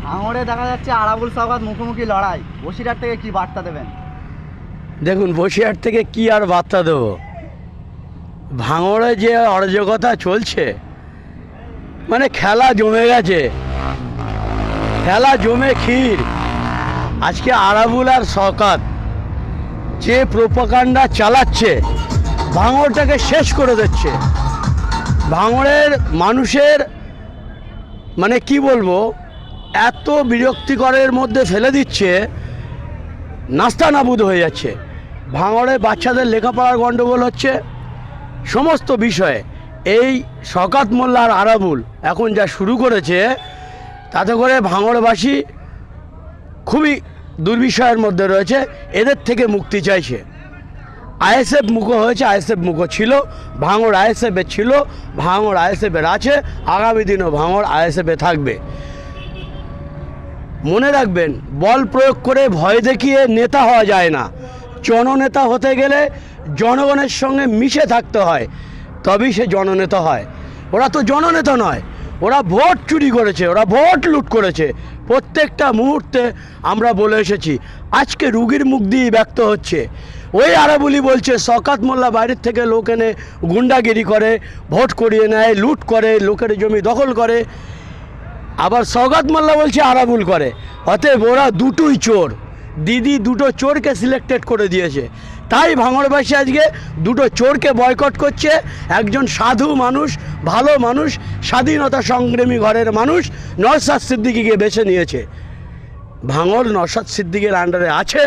ভাঙড়ে দেখা যাচ্ছে আরাবুল সওগাত মুখোমুখি লড়াই, বসিরহাট থেকে কি বার্তা দেবেন? দেখুন, বসিরহাট থেকে কি আর বার্তা দেবো, ভাঙড়ে যে অরাজকতা চলছে, মানে খেলা জমে গেছে, খেলা জমে ক্ষীর। আজকে আরাবুল আর সওগাত যে প্রোপাগান্ডা চালাচ্ছে, ভাঙড়টাকে শেষ করে দিচ্ছে। ভাঙড়ের মানুষের মানে কি বলবো, এত বিরক্তিকরের মধ্যে ফেলে দিচ্ছে, নাস্তানাবুদ হয়ে যাচ্ছে। ভাঙড়ে বাচ্চাদের লেখাপড়ার গণ্ডগোল হচ্ছে, সমস্ত বিষয়ে এই সওগাত মোল্লা আর আরাবুল এখন যা শুরু করেছে, তাতে করে ভাঙড়বাসী খুবই দুর্বিষয়ের মধ্যে রয়েছে। এদের থেকে মুক্তি চাইছে। আইএসএফ মুখো হয়েছে, আইএসএফ মুখো ছিল, ভাঙড় আইএসএফের ছিল, ভাঙড় আইএসএফের আছে, আগামী দিনও ভাঙড় আইএসএফে থাকবে। মনে রাখবেন, বল প্রয়োগ করে ভয় দেখিয়ে নেতা হওয়া যায় না। জননেতা হতে গেলে জনগণের সঙ্গে মিশে থাকতে হয়, তবেই সে জননেতা হয়। ওরা তো জননেতা নয়, ওরা ভোট চুরি করেছে, ওরা ভোট লুট করেছে। প্রত্যেকটা মুহূর্তে আমরা বলে এসেছি, আজকে রুগীর মুখ দিয়ে ব্যক্ত হচ্ছে। ওই আরাবুলি বলছে সওগাত মোল্লা বাইরের থেকে লোক এনে গুন্ডাগিরি করে, ভোট করিয়ে নেয়, লুট করে, লোকের জমি দখল করে। আবার সওগাত মোল্লা বলছে আরাবুল করে। অতএব ওরা দুটোই চোর। দিদি দুটো চোরকে সিলেক্টেড করে দিয়েছে, তাই ভাঙড়বাসী আজকে দুটো চোরকে বয়কট করছে। একজন সাধু মানুষ, ভালো মানুষ, স্বাধীনতা সংগ্রামী ঘরের মানুষ নওশাদ সিদ্দিকীকে বেছে নিয়েছে। ভাঙড় নওশাদ সিদ্দিকীর আন্ডারে আছে,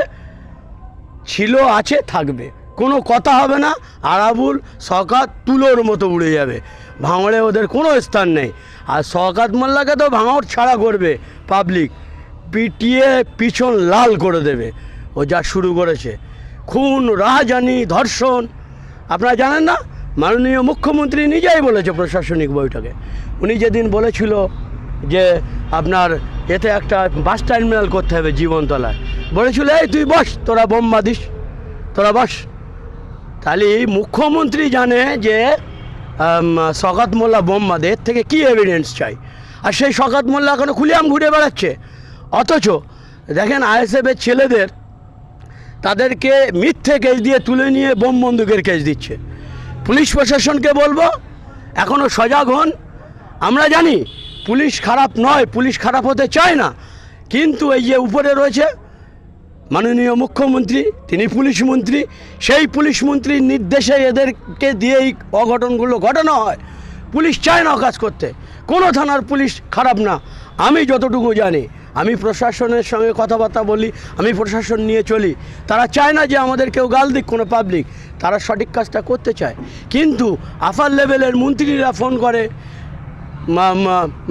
ছিল, আছে, থাকবে। কোনো কথা হবে না। আরাবুল সওগাত তুলোর মতো উড়ে যাবে, ভাঙড়ে ওদের কোনো স্থান নেই। আর সওগাত মোল্লাকে তো ভাঙড় ছাড়া করবে পাবলিক, পিটিয়ে পিছন লাল করে দেবে। ও যা শুরু করেছে, খুন, রাহাজানি, ধর্ষণ। আপনারা জানেন না, মাননীয় মুখ্যমন্ত্রী নিজেই বলেছে প্রশাসনিক বৈঠকে, উনি যেদিন বলেছিল যে আপনার এতে একটা বাস টার্মিনাল করতে হবে জীবনতলায়, বলেছিল এই তুই বস, তোরা বোম্বা দিস, তোরা বস। তাহলে মুখ্যমন্ত্রী জানে যে সওগাত মোল্লা বোম্বা দে, এর থেকে কী এভিডেন্স চাই? আর সেই সওগাত মোল্লা এখনও খুলিয়াম ঘুরে বেড়াচ্ছে। অথচ দেখেন আইএসএফের ছেলেদের, তাদেরকে মিথ্যে কেস দিয়ে তুলে নিয়ে বোম বন্দুকের কেস দিচ্ছে। পুলিশ প্রশাসনকে বলবো, এখনও সজাগ হন। আমরা জানি পুলিশ খারাপ নয়, পুলিশ খারাপ হতে চায় না, কিন্তু এই যে উপরে রয়েছে মাননীয় মুখ্যমন্ত্রী, তিনি পুলিশ মন্ত্রী, সেই পুলিশ মন্ত্রীর নির্দেশে এদেরকে দিয়েই অঘটনগুলো ঘটানো হয়। পুলিশ চায় না কাজ করতে। কোনো থানার পুলিশ খারাপ না, আমি যতটুকু জানি। আমি প্রশাসনের সঙ্গে কথাবার্তা বলি, আমি প্রশাসন নিয়ে চলি। তারা চায় না যে আমাদের কেউ গাল দিক কোনো পাবলিক, তারা সঠিক কাজটা করতে চায়। কিন্তু আপার লেভেলের মন্ত্রীরা ফোন করে,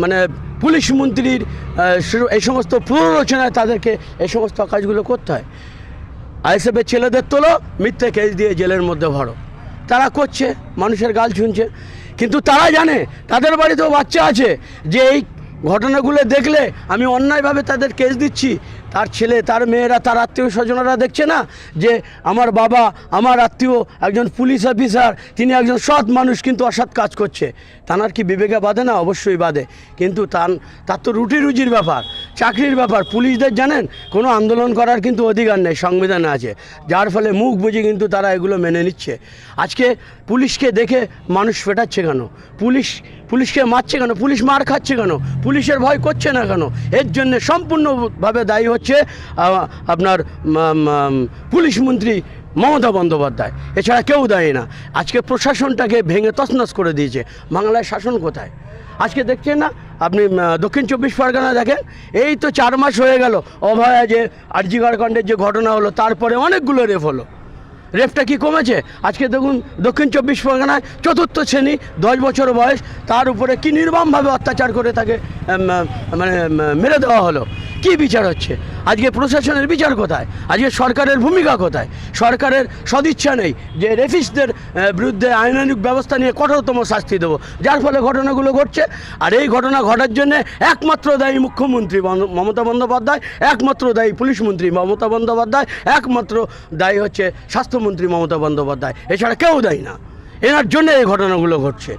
মানে পুলিশ মন্ত্রীর এই সমস্ত প্ররোচনায় তাদেরকে এই সমস্ত কাজগুলো করতে হয়। আইএসএফের ছেলেদের তোলো, মিথ্যে কেস দিয়ে জেলের মধ্যে ভরো। তারা করছে, মানুষের গাল শুনছে। কিন্তু তারা জানে তাদের বাড়িতেও বাচ্চা আছে, যে এই ঘটনাগুলো দেখলে আমি অন্যায়ভাবে তাদের কেস দিচ্ছি, তার ছেলে, তার মেয়েরা, তার আত্মীয় স্বজনরা দেখছে না যে আমার বাবা, আমার আত্মীয় একজন পুলিশ অফিসার, তিনি একজন সৎ মানুষ কিন্তু অসৎ কাজ করছে। তার কি বিবেকে বাঁধে না? অবশ্যই বাঁধে। কিন্তু তার তো রুটি রুজির ব্যাপার, চাকরির ব্যাপার। পুলিশদের জানেন পুলিশদের আন্দোলন করার কিন্তু অধিকার নেই, সংবিধানে আছে, যার ফলে মুখ বুঝে কিন্তু তারা এগুলো মেনে নিচ্ছে। আজকে পুলিশকে দেখে মানুষ ফেটাচ্ছে কেন? পুলিশকে মারছে কেন? পুলিশ মার খাচ্ছে কেন? পুলিশের ভয় করছে না কেন? এর জন্য সম্পূর্ণভাবে দায়ী হচ্ছে আপনার পুলিশ মন্ত্রী মমতা বন্দ্যোপাধ্যায়, এছাড়া কেউ দায়ী না। আজকে প্রশাসনটাকে ভেঙে তছনছ করে দিয়েছে। বাংলায় শাসন কোথায়? আজকে দেখছেন না আপনি, দক্ষিণ 24 পরগনা দেখেন, এই তো 4 মাস হয়ে গেল অভয়া যে আরজি কাণ্ডের যে ঘটনা হলো, তারপরে অনেকগুলো রেপ হলো। রেপটা কি কমেছে? আজকে দেখুন দক্ষিণ 24 পরগনায় 4র্থ শ্রেণী, 10 বছর বয়স, তার উপরে কি নির্মমভাবে অত্যাচার করে তাকে মানে মেরে দেওয়া হলো। কি বিচার হচ্ছে? আজকে প্রশাসনের বিচার কোথায়? আজকে সরকারের ভূমিকা কোথায়? সরকারের সদিচ্ছা নেই যে রেপিস্টদের বিরুদ্ধে আইনানুগ ব্যবস্থা নিয়ে কঠোরতম শাস্তি দেবো, যার ফলে ঘটনাগুলো ঘটছে। আর এই ঘটনা ঘটার জন্যে একমাত্র দায়ী মুখ্যমন্ত্রী মমতা বন্দ্যোপাধ্যায়, একমাত্র দায়ী পুলিশ মন্ত্রী মমতা বন্দ্যোপাধ্যায়, একমাত্র দায়ী হচ্ছে স্বাস্থ্যমন্ত্রী মমতা বন্দ্যোপাধ্যায়, এছাড়া কেউ দায়ী না। এনার জন্য এই ঘটনাগুলো ঘটছে।